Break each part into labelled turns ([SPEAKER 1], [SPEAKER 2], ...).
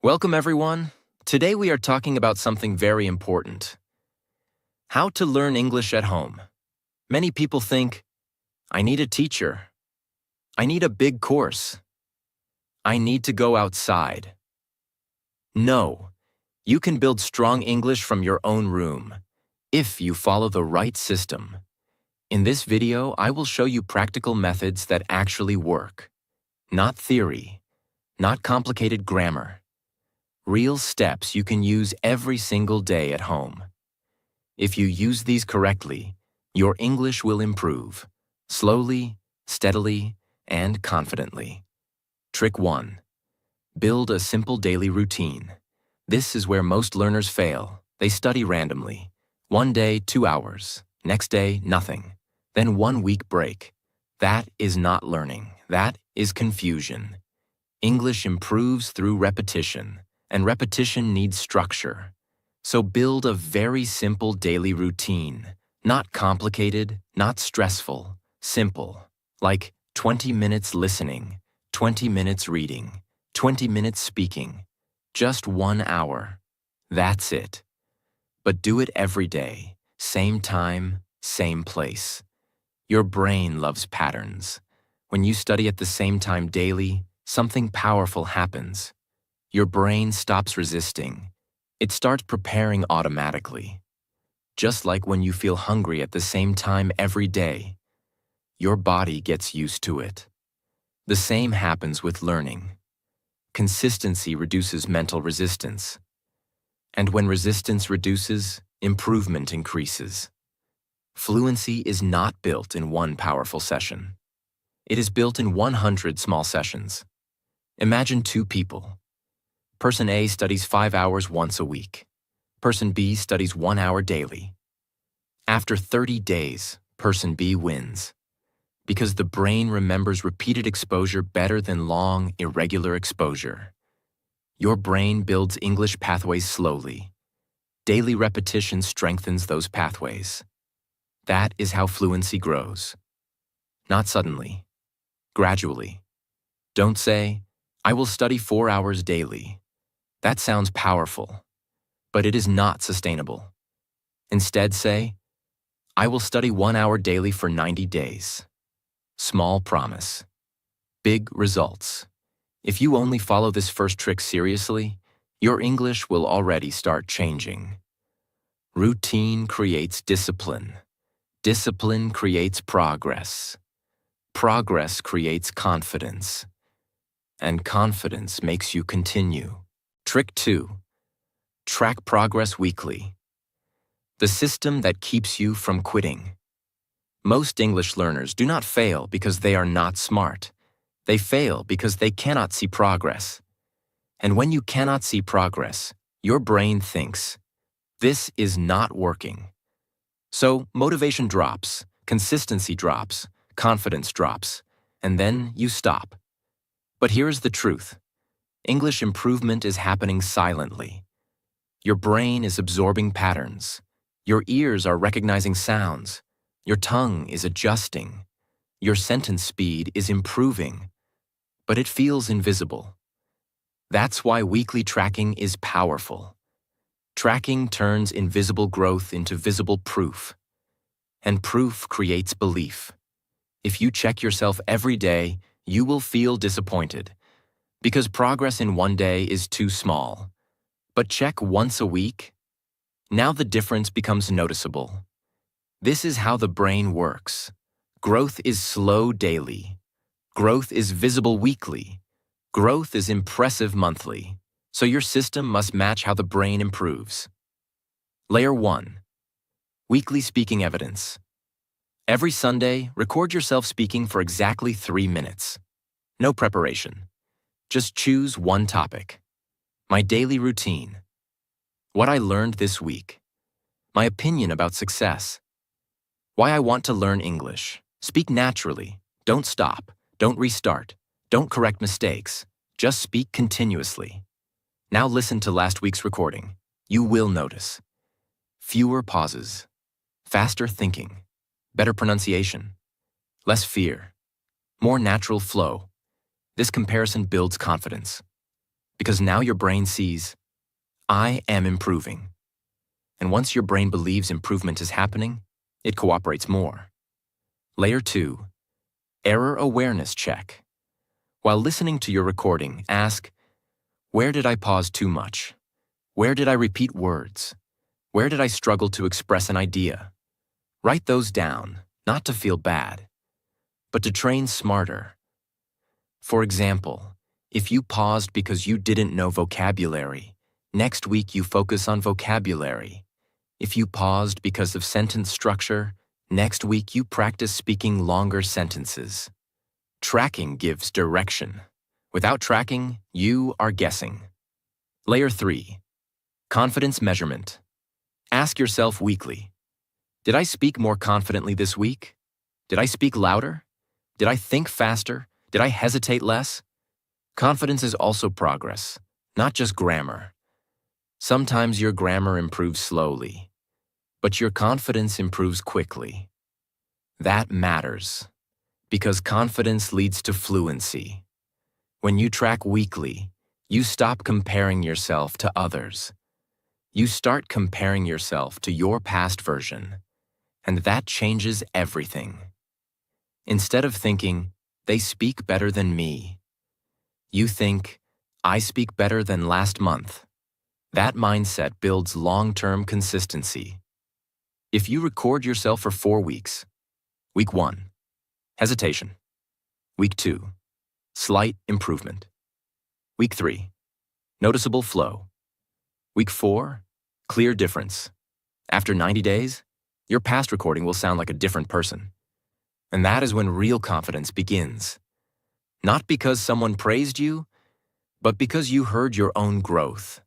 [SPEAKER 1] Welcome, everyone. Today we are talking about something very important. How to learn English at home. Many people think, I need a teacher. I need a big course. I need to go outside. No, you can build strong English from your own room, if you follow the right system. In this video, I will show you practical methods that actually work. Not theory, not complicated grammar. Real steps you can use every single day at home. If you use these correctly, your English will improve, slowly, steadily, and confidently. Trick 1. Build a simple daily routine. This is where most learners fail. They study randomly. One day, 2 hours. Next day, nothing. Then 1 week break. That is not learning. That is confusion. English improves through repetition. And repetition needs structure. So build a very simple daily routine. Not complicated, not stressful, simple. Like 20 minutes listening, 20 minutes reading, 20 minutes speaking. Just 1 hour. That's it. But do it every day. Same time, same place. Your brain loves patterns. When you study at the same time daily, something powerful happens. Your brain stops resisting. It starts preparing automatically. Just like when you feel hungry at the same time every day, your body gets used to it. The same happens with learning. Consistency reduces mental resistance. And when resistance reduces, improvement increases. Fluency is not built in one powerful session. It is built in 100 small sessions. Imagine 2 people. Person A studies 5 hours once a week. Person B studies 1 hour daily. After 30 days, person B wins. Because the brain remembers repeated exposure better than long, irregular exposure. Your brain builds English pathways slowly. Daily repetition strengthens those pathways. That is how fluency grows. Not suddenly. Gradually. Don't say, I will study 4 hours daily. That sounds powerful, but it is not sustainable. Instead say, I will study 1 hour daily for 90 days. Small promise. Big results. If you only follow this first trick seriously, your English will already start changing. Routine creates discipline. Discipline creates progress. Progress creates confidence. And confidence makes you continue. Trick 2. Track progress weekly. The system that keeps you from quitting. Most English learners do not fail because they are not smart. They fail because they cannot see progress. And when you cannot see progress, your brain thinks, this is not working. So motivation drops, consistency drops, confidence drops, and then you stop. But here's the truth. English improvement is happening silently. Your brain is absorbing patterns. Your ears are recognizing sounds. Your tongue is adjusting. Your sentence speed is improving. But it feels invisible. That's why weekly tracking is powerful. Tracking turns invisible growth into visible proof. And proof creates belief. If you check yourself every day, you will feel disappointed. Because progress in 1 day is too small. But check once a week. Now the difference becomes noticeable. This is how the brain works. Growth is slow daily. Growth is visible weekly. Growth is impressive monthly. So your system must match how the brain improves. Layer 1. Weekly speaking evidence. Every Sunday, record yourself speaking for exactly 3 minutes. No preparation. Just choose one topic. My daily routine. What I learned this week. My opinion about success. Why I want to learn English. Speak naturally. Don't stop. Don't restart. Don't correct mistakes. Just speak continuously. Now listen to last week's recording. You will notice. Fewer pauses. Faster thinking. Better pronunciation. Less fear. More natural flow. This comparison builds confidence. Because now your brain sees, I am improving. And once your brain believes improvement is happening, it cooperates more. Layer 2, error awareness check. While listening to your recording, ask, where did I pause too much? Where did I repeat words? Where did I struggle to express an idea? Write those down, not to feel bad, but to train smarter. For example, if you paused because you didn't know vocabulary, next week you focus on vocabulary. If you paused because of sentence structure, next week you practice speaking longer sentences. Tracking gives direction. Without tracking, you are guessing. Layer 3, confidence measurement. Ask yourself weekly, did I speak more confidently this week? Did I speak louder? Did I think faster? Did I hesitate less? Confidence is also progress, not just grammar. Sometimes your grammar improves slowly, but your confidence improves quickly. That matters, because confidence leads to fluency. When you track weekly, you stop comparing yourself to others. You start comparing yourself to your past version, and that changes everything. Instead of thinking, they speak better than me, you think, I speak better than last month. That mindset builds long-term consistency. If you record yourself for 4 weeks, week 1, hesitation. Week 2, slight improvement. Week 3, noticeable flow. Week 4, clear difference. After 90 days, your past recording will sound like a different person. And that is when real confidence begins. Not because someone praised you, but because you heard your own growth.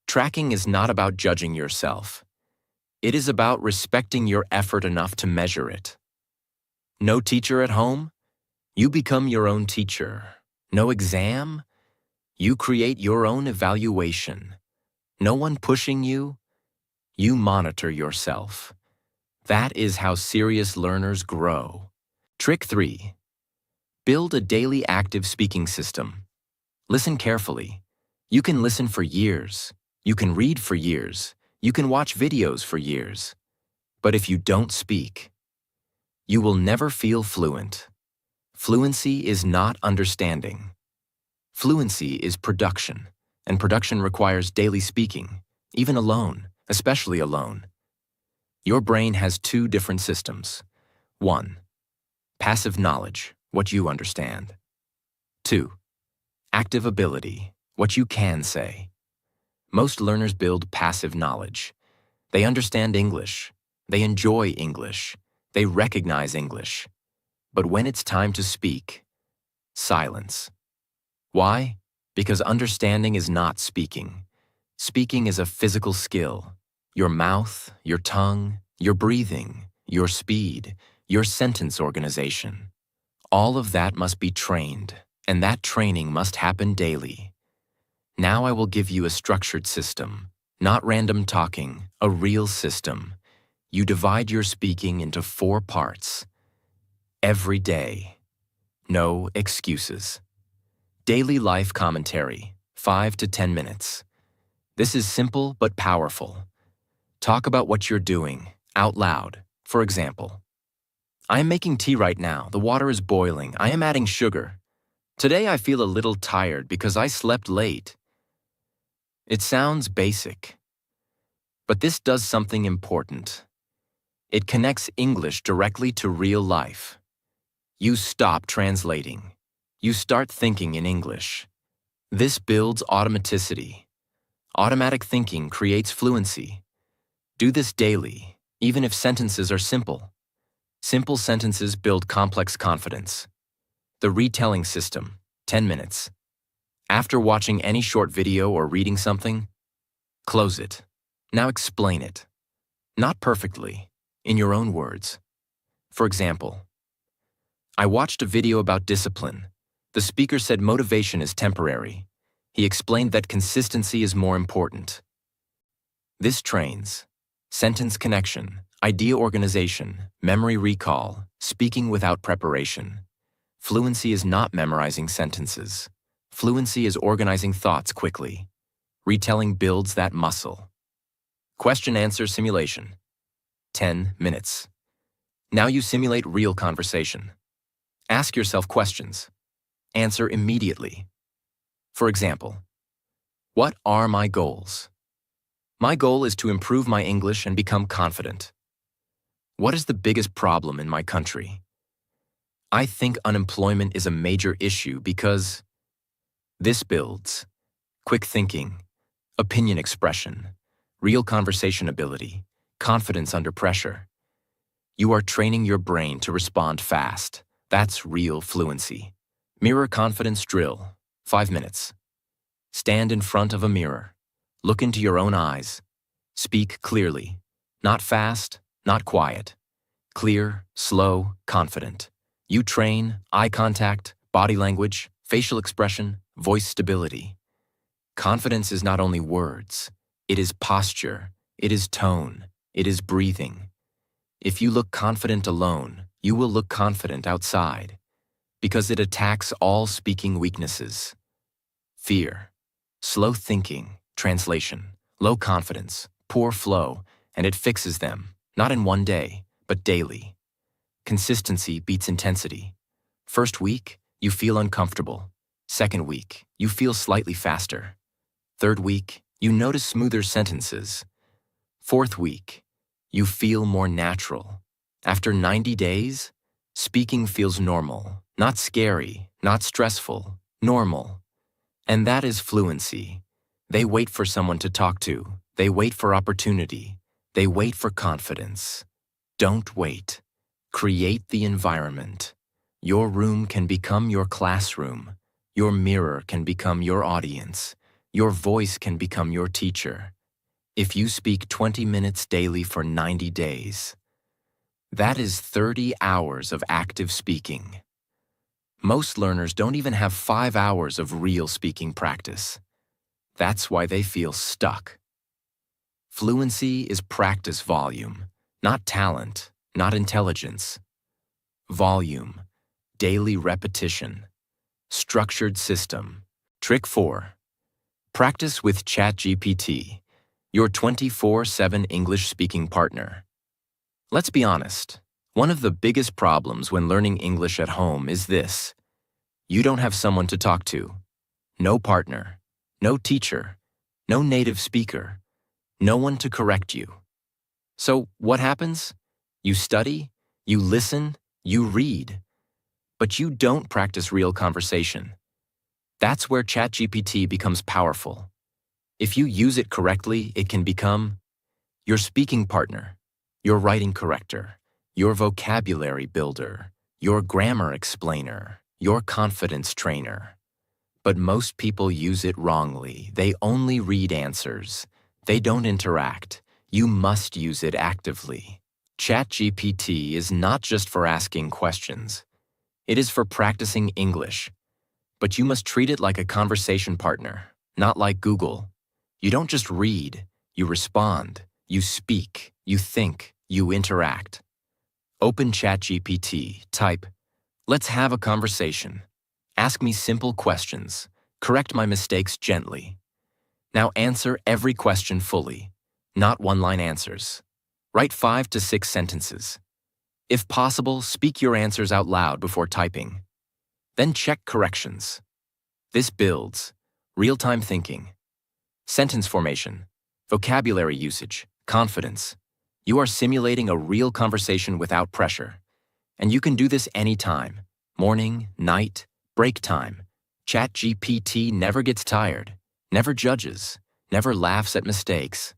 [SPEAKER 1] Tracking is not about judging yourself. It is about respecting your effort enough to measure it. No teacher at home? You become your own teacher. No exam? You create your own evaluation. No one pushing you? You monitor yourself. That is how serious learners grow. Trick 3. Build a daily active speaking system. Listen carefully. You can listen for years. You can read for years. You can watch videos for years. But if you don't speak, you will never feel fluent. Fluency is not understanding. Fluency is production, and production requires daily speaking, even alone, especially alone. Your brain has 2 different systems. 1, passive knowledge, what you understand. 2, active ability, what you can say. Most learners build passive knowledge. They understand English. They enjoy English. They recognize English. But when it's time to speak, silence. Why? Because understanding is not speaking. Speaking is a physical skill. Your mouth, your tongue, your breathing, your speed, your sentence organization. All of that must be trained, and that training must happen daily. Now I will give you a structured system, not random talking, a real system. You divide your speaking into 4 parts. Every day. No excuses. Daily life commentary, 5 to 10 minutes. This is simple but powerful. Talk about what you're doing, out loud. For example, I am making tea right now. The water is boiling. I am adding sugar. Today I feel a little tired because I slept late. It sounds basic, but this does something important. It connects English directly to real life. You stop translating. You start thinking in English. This builds automaticity. Automatic thinking creates fluency. Do this daily, even if sentences are simple. Simple sentences build complex confidence. The retelling system, 10 minutes. After watching any short video or reading something, close it. Now explain it. Not perfectly, in your own words. For example, I watched a video about discipline. The speaker said motivation is temporary. He explained that consistency is more important. This trains sentence connection, idea organization, memory recall, speaking without preparation. Fluency is not memorizing sentences. Fluency is organizing thoughts quickly. Retelling builds that muscle. Question-answer simulation. 10 minutes. Now you simulate real conversation. Ask yourself questions. Answer immediately. For example, what are my goals? My goal is to improve my English and become confident. What is the biggest problem in my country? I think unemployment is a major issue because this builds quick thinking, opinion expression, real conversation ability, confidence under pressure. You are training your brain to respond fast. That's real fluency. Mirror confidence drill. 5 minutes. Stand in front of a mirror. Look into your own eyes. Speak clearly. Not fast, not quiet. Clear, slow, confident. You train eye contact, body language, facial expression, voice stability. Confidence is not only words. It is posture. It is tone. It is breathing. If you look confident alone, you will look confident outside, because it attacks all speaking weaknesses. Fear, slow thinking, translation, low confidence, poor flow, and it fixes them, not in one day, but daily. Consistency beats intensity. First week, you feel uncomfortable. Second week, you feel slightly faster. Third week, you notice smoother sentences. Fourth week, you feel more natural. After 90 days, speaking feels normal, not scary, not stressful, normal. And that is fluency. They wait for someone to talk to. They wait for opportunity. They wait for confidence. Don't wait. Create the environment. Your room can become your classroom. Your mirror can become your audience. Your voice can become your teacher. If you speak 20 minutes daily for 90 days, that is 30 hours of active speaking. Most learners don't even have 5 hours of real speaking practice. That's why they feel stuck. Fluency is practice volume, not talent, not intelligence. Volume, daily repetition, structured system. Trick 4. Practice with ChatGPT, your 24/7 English speaking partner. Let's be honest. One of the biggest problems when learning English at home is this. You don't have someone to talk to. No partner, no teacher, no native speaker, no one to correct you. So what happens? You study, you listen, you read, but you don't practice real conversation. That's where ChatGPT becomes powerful. If you use it correctly, it can become your speaking partner, your writing corrector, your vocabulary builder, your grammar explainer, your confidence trainer. But most people use it wrongly. They only read answers. They don't interact. You must use it actively. ChatGPT is not just for asking questions. It is for practicing English. But you must treat it like a conversation partner, not like Google. You don't just read, you respond, you speak, you think, you interact. Open ChatGPT, type, "Let's have a conversation. Ask me simple questions. Correct my mistakes gently." Now answer every question fully, not one-line answers. Write 5 to 6 sentences. If possible, speak your answers out loud before typing. Then check corrections. This builds real-time thinking, sentence formation, vocabulary usage, confidence. You are simulating a real conversation without pressure. And you can do this anytime, morning, night, break time. ChatGPT never gets tired, never judges, never laughs at mistakes.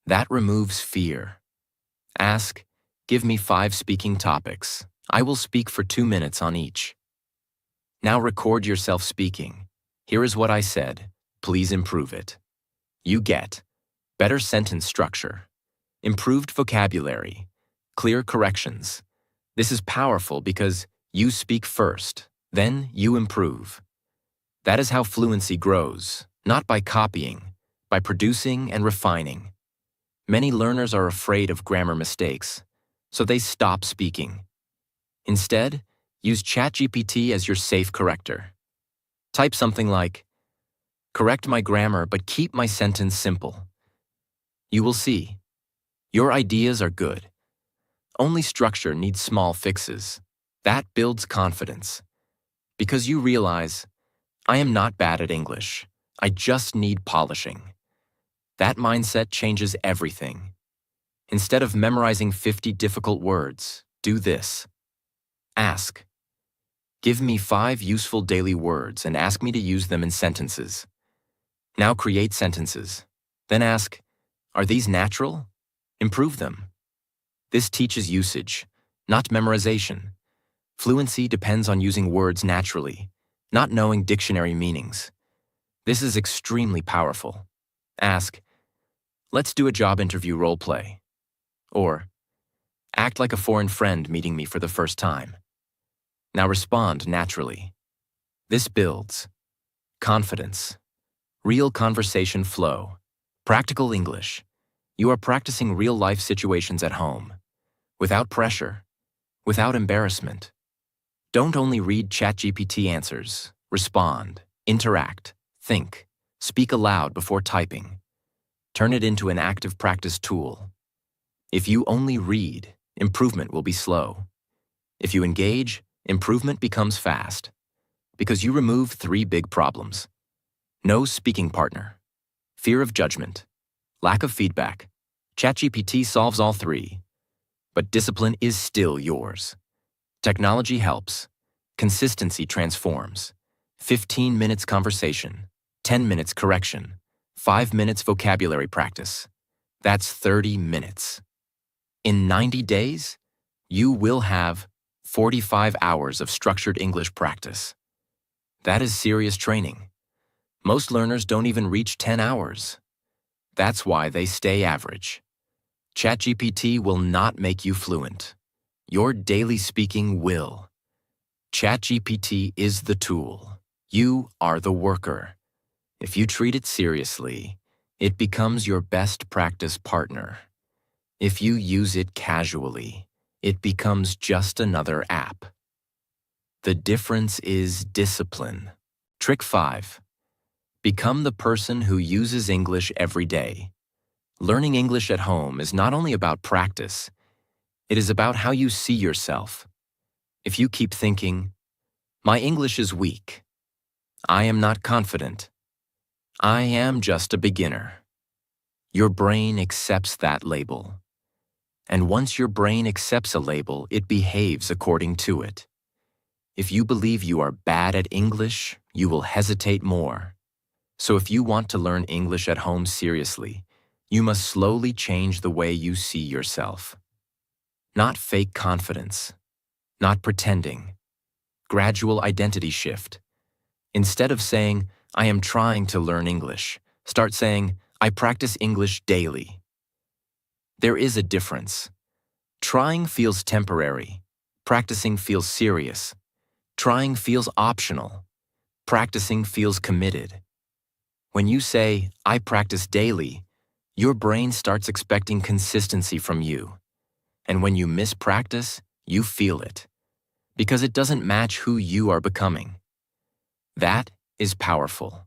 [SPEAKER 1] That removes fear. Ask, "Give me 5 speaking topics. I will speak for 2 minutes on each." Now record yourself speaking. "Here is what I said. Please improve it." You get better sentence structure, improved vocabulary, clear corrections. This is powerful because you speak first, then you improve. That is how fluency grows, not by copying, by producing and refining. Many learners are afraid of grammar mistakes, so they stop speaking. Instead, use ChatGPT as your safe corrector. Type something like, correct my grammar but keep my sentence simple. You will see. Your ideas are good. Only structure needs small fixes. That builds confidence. Because you realize, I am not bad at English. I just need polishing. That mindset changes everything. Instead of memorizing 50 difficult words, do this. Ask. Give me 5 useful daily words and ask me to use them in sentences. Now create sentences. Then ask, are these natural? Improve them. This teaches usage, not memorization. Fluency depends on using words naturally, not knowing dictionary meanings. This is extremely powerful. Ask, let's do a job interview role play. Or, act like a foreign friend meeting me for the first time. Now respond naturally. This builds confidence, real conversation flow, practical English. You are practicing real-life situations at home, without pressure, without embarrassment. Don't only read ChatGPT answers. Respond, interact, think, speak aloud before typing. Turn it into an active practice tool. If you only read, improvement will be slow. If you engage, improvement becomes fast. Because you remove 3 big problems. No speaking partner, fear of judgment, lack of feedback. ChatGPT solves all 3. But discipline is still yours. Technology helps. Consistency transforms. 15 minutes conversation, 10 minutes correction, 5 minutes vocabulary practice. That's 30 minutes. In 90 days, you will have 45 hours of structured English practice. That is serious training. Most learners don't even reach 10 hours. That's why they stay average. ChatGPT will not make you fluent. Your daily speaking will. ChatGPT is the tool. You are the worker. If you treat it seriously, it becomes your best practice partner. If you use it casually, it becomes just another app. The difference is discipline. Trick 5. Become the person who uses English every day. Learning English at home is not only about practice, it is about how you see yourself. If you keep thinking, my English is weak, I am not confident, I am just a beginner, your brain accepts that label. And once your brain accepts a label, it behaves according to it. If you believe you are bad at English, you will hesitate more. So if you want to learn English at home seriously, you must slowly change the way you see yourself. Not fake confidence, not pretending. Gradual identity shift. Instead of saying, I am trying to learn English, start saying, I practice English daily. There is a difference. Trying feels temporary. Practicing feels serious. Trying feels optional. Practicing feels committed. When you say, I practice daily, your brain starts expecting consistency from you. And when you miss practice, you feel it. Because it doesn't match who you are becoming. That is powerful.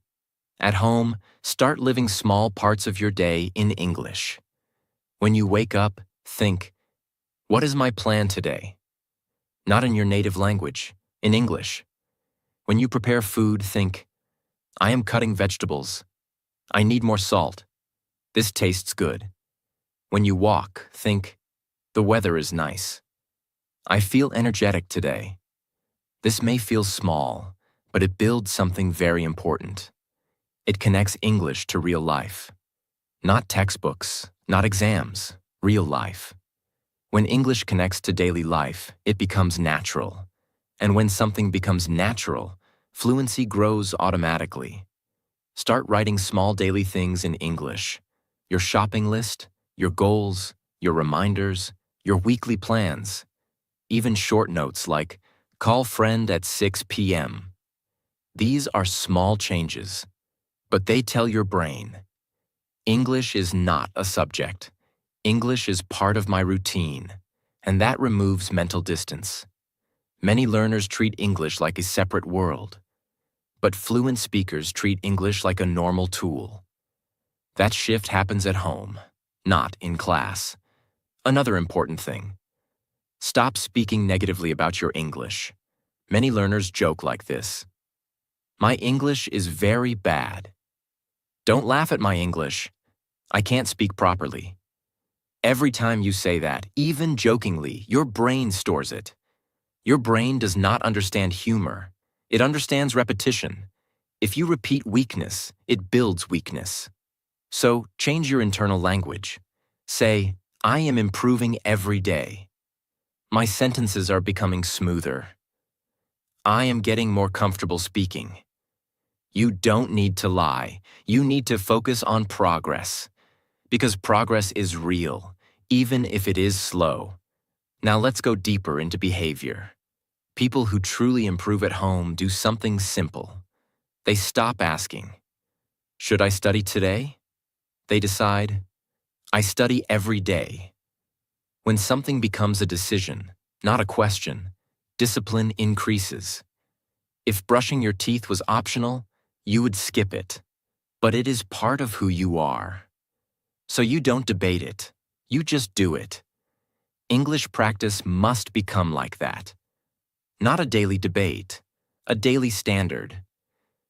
[SPEAKER 1] At home, start living small parts of your day in English. When you wake up, think, what is my plan today? Not in your native language, in English. When you prepare food, think, I am cutting vegetables. I need more salt. This tastes good. When you walk, think, the weather is nice. I feel energetic today. This may feel small, but it builds something very important. It connects English to real life. Not textbooks, not exams, real life. When English connects to daily life, it becomes natural. And when something becomes natural, fluency grows automatically. Start writing small daily things in English. Your shopping list, your goals, your reminders, your weekly plans. Even short notes like, call friend at 6 p.m. These are small changes, but they tell your brain, English is not a subject. English is part of my routine, and that removes mental distance. Many learners treat English like a separate world. But fluent speakers treat English like a normal tool. That shift happens at home, not in class. Another important thing: stop speaking negatively about your English. Many learners joke like this: "My English is very bad." Don't laugh at my English. I can't speak properly. Every time you say that, even jokingly, your brain stores it. Your brain does not understand humor. It understands repetition. If you repeat weakness, it builds weakness. So change your internal language. Say, "I am improving every day. My sentences are becoming smoother. I am getting more comfortable speaking." You don't need to lie. You need to focus on progress. Because progress is real, even if it is slow. Now let's go deeper into behavior. People who truly improve at home do something simple. They stop asking, "Should I study today?" They decide, "I study every day." When something becomes a decision, not a question, discipline increases. If brushing your teeth was optional, you would skip it. But it is part of who you are. So you don't debate it, you just do it. English practice must become like that. Not a daily debate, a daily standard.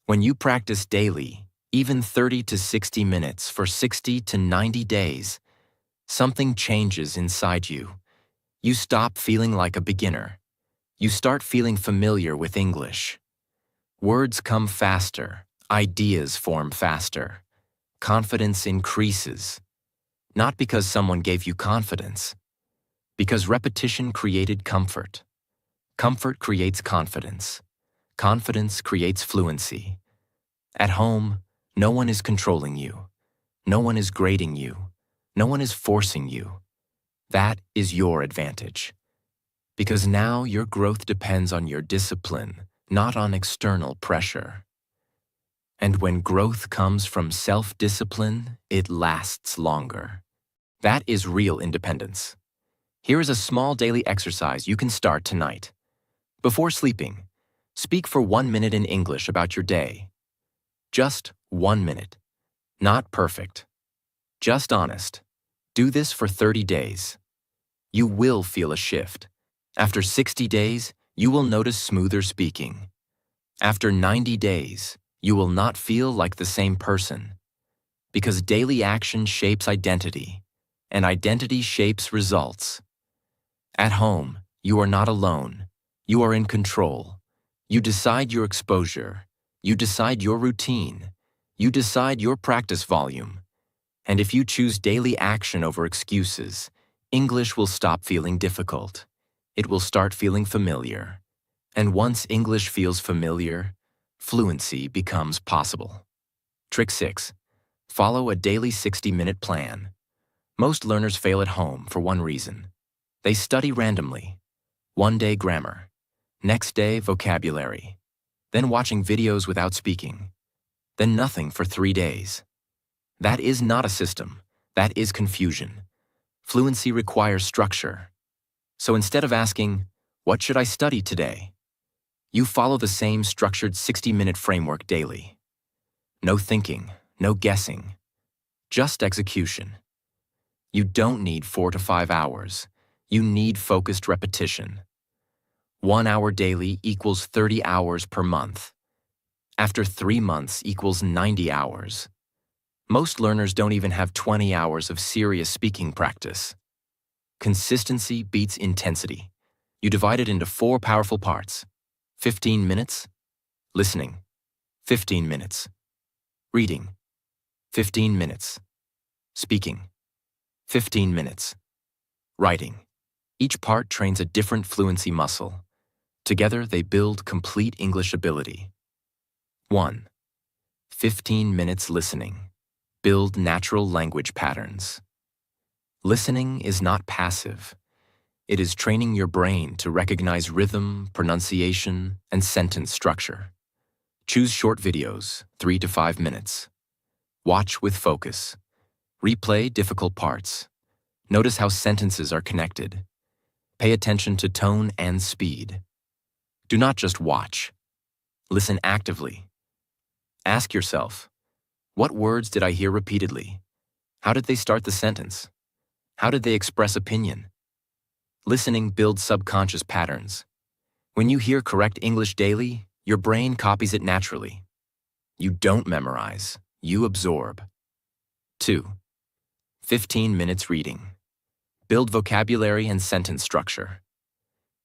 [SPEAKER 1] When you practice daily, even 30 to 60 minutes for 60 to 90 days, something changes inside you. You stop feeling like a beginner. You start feeling familiar with English. Words come faster, ideas form faster. Confidence increases. Not because someone gave you confidence, because repetition created comfort. Comfort creates confidence. Confidence creates fluency. At home, no one is controlling you. No one is grading you. No one is forcing you. That is your advantage. Because now your growth depends on your discipline, not on external pressure. And when growth comes from self-discipline, it lasts longer. That is real independence. Here is a small daily exercise you can start tonight. Before sleeping, speak for 1 minute in English about your day. Just 1 minute. Not perfect. Just honest. Do this for 30 days. You will feel a shift. After 60 days, you will notice smoother speaking. After 90 days, you will not feel like the same person. Because daily action shapes identity, and identity shapes results. At home, you are not alone. You are in control. You decide your exposure. You decide your routine. You decide your practice volume. And if you choose daily action over excuses, English will stop feeling difficult. It will start feeling familiar. And once English feels familiar, fluency becomes possible. Trick 6. Follow a daily 60-minute plan. Most learners fail at home for one reason. They study randomly. One day grammar, next day vocabulary, then watching videos without speaking, then nothing for 3 days. That is not a system. That is confusion. Fluency requires structure. So instead of asking, "What should I study today?" you follow the same structured 60-minute framework daily. No thinking, no guessing, just execution. You don't need 4 to 5 hours. You need focused repetition. 1 hour daily equals 30 hours per month. After 3 months equals 90 hours. Most learners don't even have 20 hours of serious speaking practice. Consistency beats intensity. You divide it into 4 powerful parts. 15 minutes. Listening. 15 minutes. Reading. 15 minutes. Speaking. 15 minutes. Writing. Each part trains a different fluency muscle. Together, they build complete English ability. 1. 15 minutes listening. Build natural language patterns. Listening is not passive. It is training your brain to recognize rhythm, pronunciation, and sentence structure. Choose short videos, 3 to 5 minutes. Watch with focus. Replay difficult parts. Notice how sentences are connected. Pay attention to tone and speed. Do not just watch. Listen actively. Ask yourself, what words did I hear repeatedly? How did they start the sentence? How did they express opinion? Listening builds subconscious patterns. When you hear correct English daily, your brain copies it naturally. You don't memorize, you absorb. 2. 15 minutes reading. Build vocabulary and sentence structure.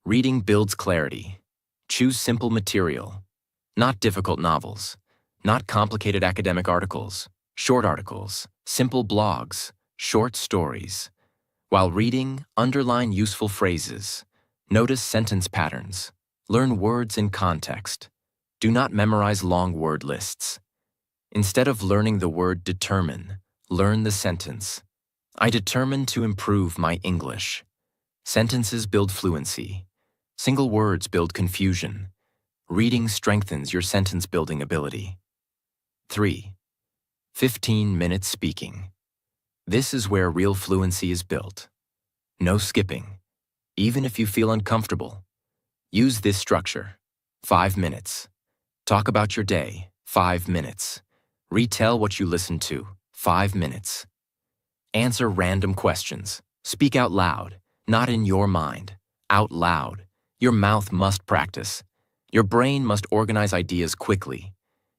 [SPEAKER 1] Reading builds clarity. Choose simple material, not difficult novels, not complicated academic articles, short articles, simple blogs, short stories. While reading, underline useful phrases. Notice sentence patterns. Learn words in context. Do not memorize long word lists. Instead of learning the word determine, learn the sentence. I determined to improve my English. Sentences build fluency. Single words build confusion. Reading strengthens your sentence-building ability. 3. 15 minutes speaking. This is where real fluency is built. No skipping. Even if you feel uncomfortable, use this structure. 5 minutes. Talk about your day. 5 minutes. Retell what you listened to. 5 minutes. Answer random questions. Speak out loud, not in your mind. Out loud. Your mouth must practice. Your brain must organize ideas quickly.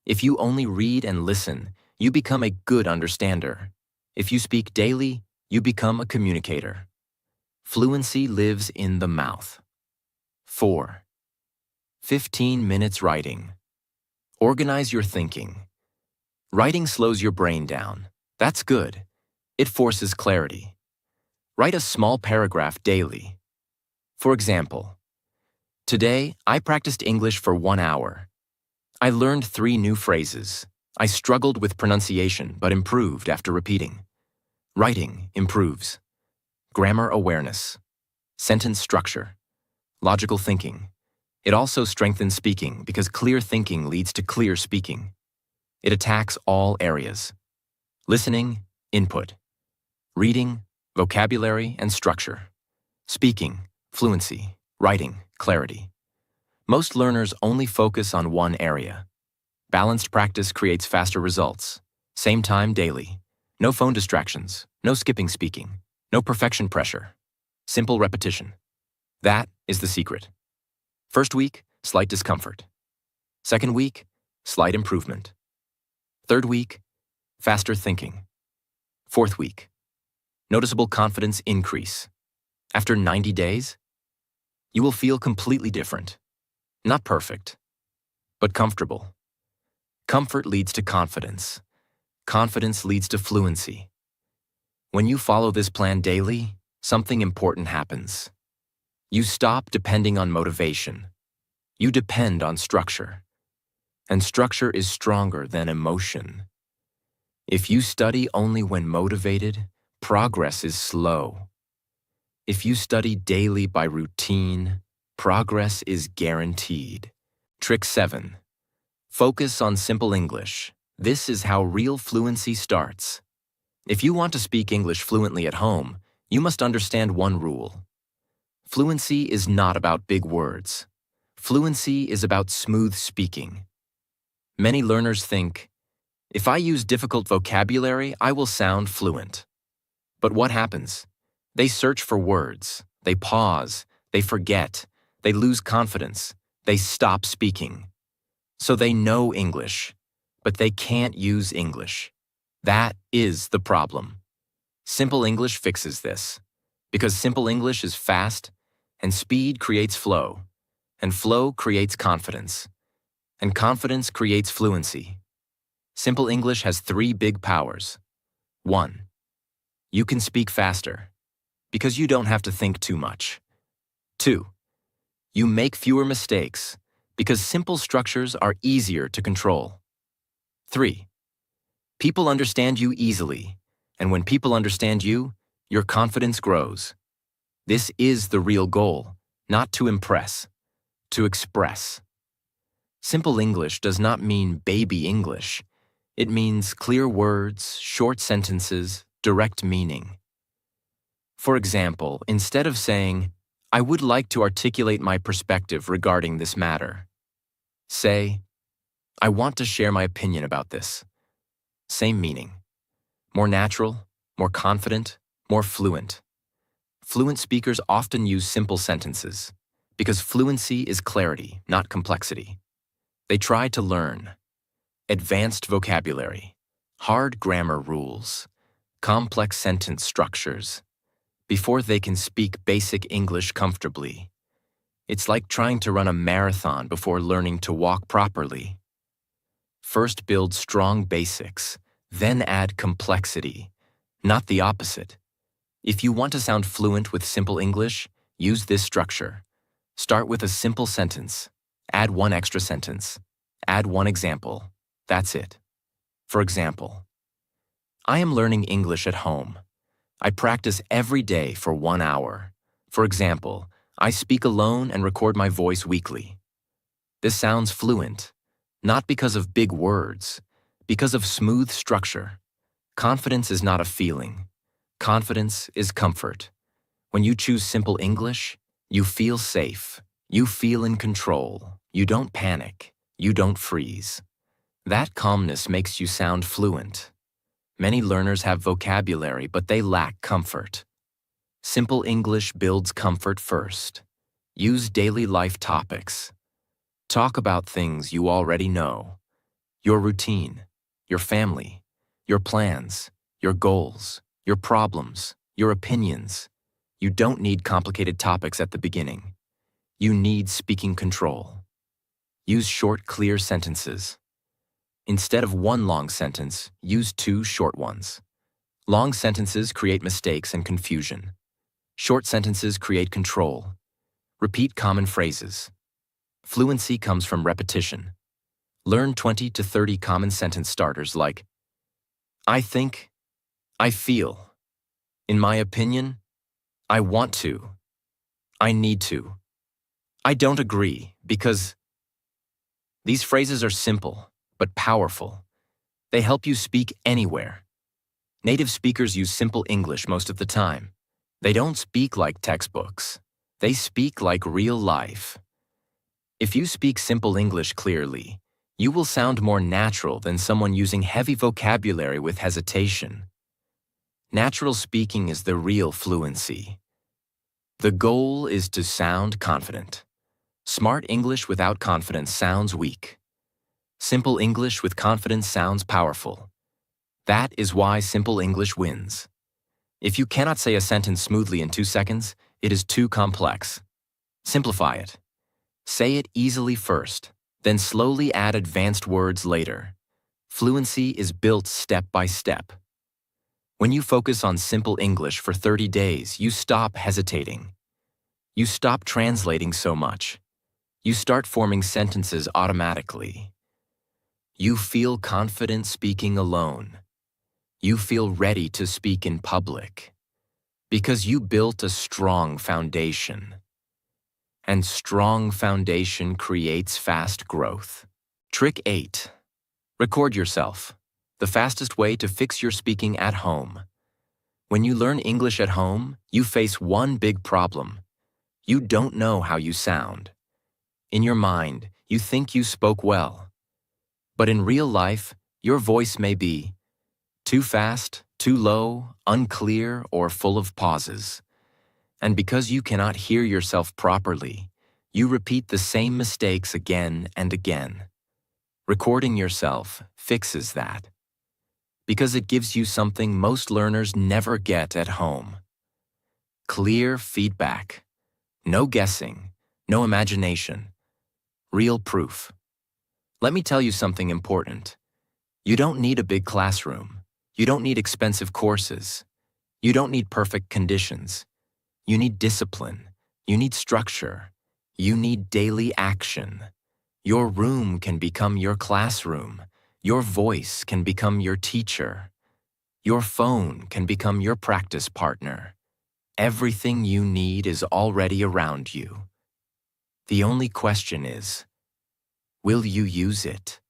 [SPEAKER 1] If you only read and listen, you become a good understander. If you speak daily, you become a communicator. Fluency lives in the mouth. 4. 15 minutes writing. Organize your thinking. Writing slows your brain down. That's good. It forces clarity. Write a small paragraph daily. For example, today I practiced English for 1 hour. I learned 3 new phrases. I struggled with pronunciation but improved after repeating. Writing improves. Grammar awareness. Sentence structure. Logical thinking. It also strengthens speaking because clear thinking leads to clear speaking. It attacks all areas. Listening, input. Reading, vocabulary and structure. Speaking, fluency. Writing, clarity. Most learners only focus on one area. Balanced practice creates faster results. Same time daily. No phone distractions. No skipping speaking. No perfection pressure. Simple repetition. That is the secret. First week, slight discomfort. Second week, slight improvement. Third week, faster thinking. Fourth week, noticeable confidence increase. After 90 days, you will feel completely different. Not perfect, but comfortable. Comfort leads to confidence. Confidence leads to fluency. When you follow this plan daily, something important happens. You stop depending on motivation. You depend on structure. And structure is stronger than emotion. If you study only when motivated, progress is slow. If you study daily by routine, progress is guaranteed. Trick 7. Focus on simple English. This is how real fluency starts. If you want to speak English fluently at home, you must understand one rule. Fluency is not about big words. Fluency is about smooth speaking. Many learners think, if I use difficult vocabulary, I will sound fluent. But what happens? They search for words, they pause, they forget, they lose confidence, they stop speaking. So they know English, but they can't use English. That is the problem. Simple English fixes this, because simple English is fast, and speed creates flow, and flow creates confidence, and confidence creates fluency. Simple English has 3 big powers. 1. You can speak faster, because you don't have to think too much. 2. You make fewer mistakes, because simple structures are easier to control. 3. People understand you easily, and when people understand you, your confidence grows. This is the real goal, not to impress, to express. Simple English does not mean baby English. It means clear words, short sentences, direct meaning. For example, instead of saying, I would like to articulate my perspective regarding this matter, say, I want to share my opinion about this. Same meaning. More natural, more confident, more fluent. Fluent speakers often use simple sentences because fluency is clarity, not complexity. They try to learn advanced vocabulary, hard grammar rules, complex sentence structures, before they can speak basic English comfortably. It's like trying to run a marathon before learning to walk properly. First build strong basics, then add complexity, not the opposite. If you want to sound fluent with simple English, use this structure. Start with a simple sentence, add one extra sentence, add one example. That's it. For example, I am learning English at home. I practice every day for 1 hour. For example, I speak alone and record my voice weekly. This sounds fluent, not because of big words, because of smooth structure. Confidence is not a feeling. Confidence is comfort. When you choose simple English, you feel safe. You feel in control. You don't panic. You don't freeze. That calmness makes you sound fluent. Many learners have vocabulary, but they lack comfort. Simple English builds comfort first. Use daily life topics. Talk about things you already know. Your routine, your family, your plans, your goals, your problems, your opinions. You don't need complicated topics at the beginning. You need speaking control. Use short, clear sentences. Instead of one long sentence, use 2 short ones. Long sentences create mistakes and confusion. Short sentences create control. Repeat common phrases. Fluency comes from repetition. Learn 20 to 30 common sentence starters like, I think, I feel, in my opinion, I want to, I need to, I don't agree, because. These phrases are simple, but powerful. They help you speak anywhere. Native speakers use simple English most of the time. They don't speak like textbooks. They speak like real life. If you speak simple English clearly, you will sound more natural than someone using heavy vocabulary with hesitation. Natural speaking is the real fluency. The goal is to sound confident. Smart English without confidence sounds weak. Simple English with confidence sounds powerful. That is why simple English wins. If you cannot say a sentence smoothly in 2 seconds, it is too complex. Simplify it. Say it easily first, then slowly add advanced words later. Fluency is built step by step. When you focus on simple English for 30 days, you stop hesitating. You stop translating so much. You start forming sentences automatically. You feel confident speaking alone. You feel ready to speak in public. Because you built a strong foundation. And strong foundation creates fast growth. Trick 8. Record yourself. The fastest way to fix your speaking at home. When you learn English at home, you face one big problem. You don't know how you sound. In your mind, you think you spoke well. But in real life, your voice may be too fast, too low, unclear, or full of pauses. And because you cannot hear yourself properly, you repeat the same mistakes again and again. Recording yourself fixes that. Because it gives you something most learners never get at home. Clear feedback. No guessing, no imagination. Real proof. Let me tell you something important. You don't need a big classroom. You don't need expensive courses. You don't need perfect conditions. You need discipline. You need structure. You need daily action. Your room can become your classroom. Your voice can become your teacher. Your phone can become your practice partner. Everything you need is already around you. The only question is, will you use it?